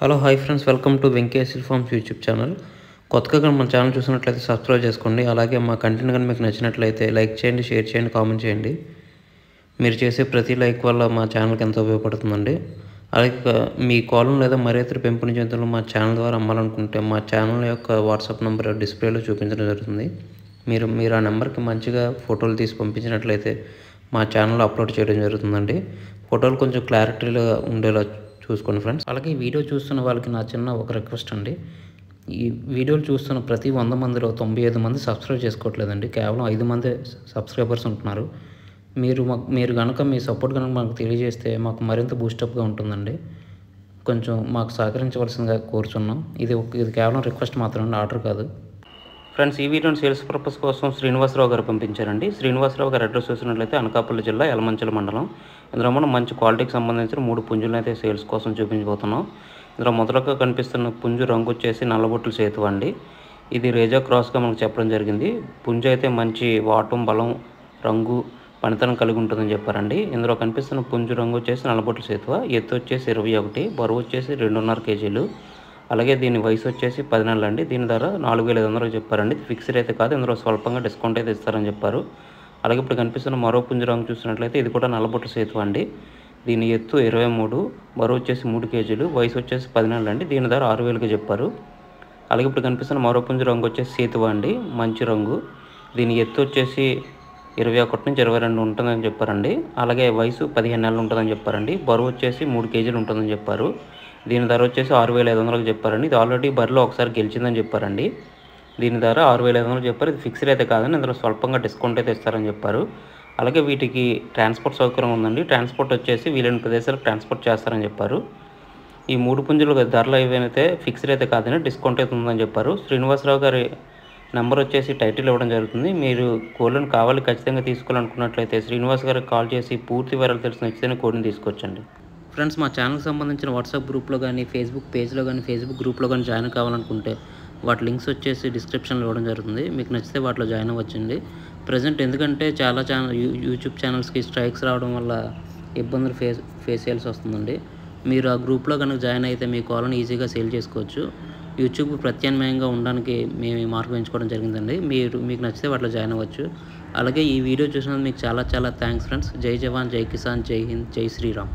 Hello hi friends, welcome to Venkateswara forms YouTube channel. కొత్తగా కానీ మన ఛానల్ చూసినట్లయితే సబ్స్క్రైబ్ చేసుకోండి. అలాగే మా కంటెంట్ కానీ మీకు నచ్చినట్లయితే లైక్ చేయండి, షేర్ చేయండి, కామెంట్ చేయండి. మీరు చేసే ప్రతి లైక్ వల్ల మా ఛానల్కి ఎంతో ఉపయోగపడుతుందండి. అలాగే మీ కోలం లేదా మరే ఇతర పెంపుడు జంతువులు మా ఛానల్ ద్వారా అమ్మాలనుకుంటే మా ఛానల్ యొక్క వాట్సాప్ నెంబర్ డిస్ప్లేలో చూపించడం జరుగుతుంది. మీరు ఆ నెంబర్కి మంచిగా ఫోటోలు తీసి పంపించినట్లయితే మా ఛానల్లో అప్లోడ్ చేయడం జరుగుతుందండి. ఫోటోలు కొంచెం క్లారిటీగా ఉండేలా చూసుకోండి ఫ్రెండ్స్. అలాగే ఈ వీడియో చూస్తున్న వాళ్ళకి నా చిన్న ఒక రిక్వెస్ట్ అండి. ఈ వీడియోలు చూస్తున్న ప్రతి 100 మందిలో 95 మంది సబ్స్క్రైబ్ చేసుకోవట్లేదండి. కేవలం 5 మంది సబ్స్క్రైబర్స్ ఉంటున్నారు. మీరు కనుక మీ సపోర్ట్ కనుక మాకు తెలియజేస్తే మాకు మరింత బూస్టప్గా ఉంటుందండి. కొంచెం మాకు సహకరించవలసిందిగా కోరుచున్నాం. ఇది కేవలం రిక్వెస్ట్ మాత్రమే, ఆర్డర్ కాదు. ఫ్రెండ్స్, ఈ వీడియోని సేల్స్ పర్పస్ కోసం శ్రీనివాసరావు గారు పంపించారండి. శ్రీనివాసరావు గారు అడ్రస్ చూసినట్లయితే అనకాపల్లి జిల్లా యలమంచిల మండలం. ఇందులో మనం మంచి క్వాలిటీకి సంబంధించిన 3 పుంజులను అయితే సేల్స్ కోసం చూపించబోతున్నాం. ఇందులో మొదటగా కనిపిస్తున్న పుంజు రంగు వచ్చేసి నల్లబొట్లు సేతు అండి. ఇది రేజా క్రాస్గా మనకు చెప్పడం జరిగింది. పుంజు అయితే మంచి వాటం, బలం, రంగు, పనితనం కలిగి ఉంటుందని చెప్పారండి. ఇందులో కనిపిస్తున్న పుంజు రంగు వచ్చేసి నల్లబొట్లు సేతువ, ఎత్తు వచ్చేసి 21, బరువు వచ్చేసి 2.5 కేజీలు. అలాగే దీని వయసు వచ్చేసి 10 నెలలు అండి. దీని ధర 4,500 చెప్పారండి. ఫిక్స్డ్ అయితే కాదు, ఇందులో స్వల్పంగా డిస్కౌంట్ అయితే ఇస్తారని చెప్పారు. అలాగే ఇప్పుడు కనిపిస్తున్న మరో పుంజు రంగు చూసినట్లయితే ఇది కూడా నల్లబొట్టు సేతు అండి. దీని ఎత్తు 23, బరువు వచ్చేసి 3 కేజీలు, వయసు వచ్చేసి 10 నెలలు అండి. దీని ధర 6,000కి చెప్పారు. అలాగే ఇప్పుడు కనిపిస్తున్న మరో పుంజు రంగు వచ్చేసి సేతువ అండి, మంచి రంగు. దీని ఎత్తు వచ్చేసి 21 నుంచి 22 ఉంటుందని చెప్పారండి. అలాగే వయసు 15 నెలలు ఉంటుందని చెప్పారండి. బరువు వచ్చేసి 3 కేజీలు ఉంటుందని చెప్పారు. దీని ధర వచ్చేసి 6,500కి చెప్పారండి. ఇది ఆల్రెడీ బరిలో ఒకసారి గెలిచిందని చెప్పారండి. దీని ధర 6,500 చెప్పారు. ఇది ఫిక్స్డ్ అయితే కాదని ఇందులో స్వల్పంగా డిస్కౌంట్ అయితే ఇస్తారని చెప్పారు. అలాగే వీటికి ట్రాన్స్పోర్ట్ సౌకర్యం ఉందండి. ట్రాన్స్పోర్ట్ వచ్చేసి వీలైన ప్రదేశాలకు ట్రాన్స్పోర్ట్ చేస్తారని చెప్పారు. ఈ 3 పుంజుల ధరలు ఏవైతే ఫిక్స్డ్ అయితే కాదని డిస్కౌంట్ అయితే ఉందని చెప్పారు. శ్రీనివాసరావు గారి నెంబర్ వచ్చేసి టైటిల్ ఇవ్వడం జరుగుతుంది. మీరు కోళ్ళను కావాలి ఖచ్చితంగా తీసుకోవాలనుకున్నట్లయితే శ్రీనివాస్ గారికి కాల్ చేసి పూర్తి వివరాలు తెలిసి నచ్చితేనే కోడిని తీసుకొచ్చండి. ఫ్రెండ్స్, మా ఛానల్కి సంబంధించిన వాట్సాప్ గ్రూప్లో కానీ, ఫేస్బుక్ పేజ్లో కానీ, ఫేస్బుక్ గ్రూప్లో కానీ జాయిన్ కావాలనుకుంటే వాటి లింక్స్ వచ్చేసి డిస్క్రిప్షన్లో ఇవ్వడం జరుగుతుంది. మీకు నచ్చితే వాటిలో జాయిన్ అవ్వచ్చండి. ప్రజెంట్ ఎందుకంటే చాలా యూట్యూబ్ ఛానల్స్కి స్ట్రైక్స్ రావడం వల్ల ఇబ్బందులు ఫేస్ చేయాల్సి వస్తుందండి. మీరు ఆ గ్రూప్లో కనుక జాయిన్ అయితే మీ కాల్ని ఈజీగా సేల్ చేసుకోవచ్చు. యూట్యూబ్కి ప్రత్యామ్నాయంగా ఉండడానికి మేము ఈ మార్గం ఎంచుకోవడం జరిగిందండి. మీకు నచ్చితే వాటిలో జాయిన్ అవ్వచ్చు. అలాగే ఈ వీడియో చూసినందుకు మీకు చాలా థ్యాంక్స్ ఫ్రెండ్స్. జై జవాన్, జై కిసాన్, జై హింద్, జై శ్రీరామ్.